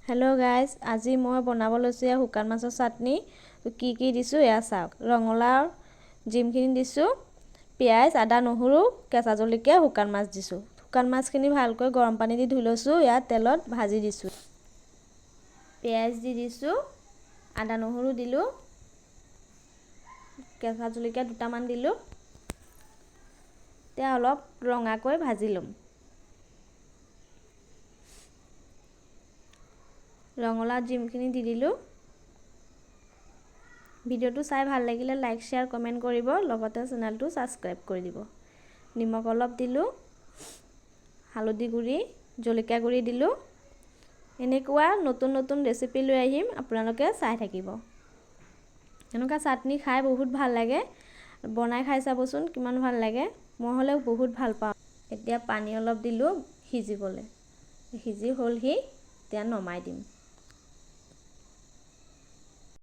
Hello' guys, আজি মই বনাব লৈছোঁ শুকান মাছৰ চাটনি। কি কি দিছোঁ এয়া চাওক। ৰঙালাও জিমখিনি দিছোঁ, পিঁয়াজ, আদা, নহৰু, কেঁচা জলকীয়া, শুকান মাছ দিছোঁ। শুকান মাছখিনি ভালকৈ গৰম পানী দি ধুই লৈছোঁ, ইয়াত তেলত ভাজি দিছোঁ। পিঁয়াজ দি দিছোঁ, আদা নহৰু দিলোঁ, কেঁচা জলকীয়া দুটামান দিলোঁ। এতিয়া অলপ ৰঙাকৈ ভাজি ল'ম। ৰঙালাও জিমখিনি দি দিলোঁ। ভিডিঅ'টো চাই ভাল লাগিলে লাইক, শ্বেয়াৰ, কমেণ্ট কৰিব, লগতে চেনেলটো ছাবস্ক্ৰাইব কৰি দিব। নিমখ অলপ দিলোঁ, হালধি গুড়ি, জলকীয়া গুড়ি দিলোঁ। এনেকুৱা নতুন নতুন ৰেচিপি লৈ আহিম, আপোনালোকে চাই থাকিব। এনেকুৱা চাটনি খাই বহুত ভাল লাগে, বনাই খাই চাবচোন কিমান ভাল লাগে। মই হ'লেও বহুত ভাল পাওঁ। এতিয়া পানী অলপ দিলোঁ সিজিবলৈ, সিজি হ'লহি, এতিয়া নমাই দিম।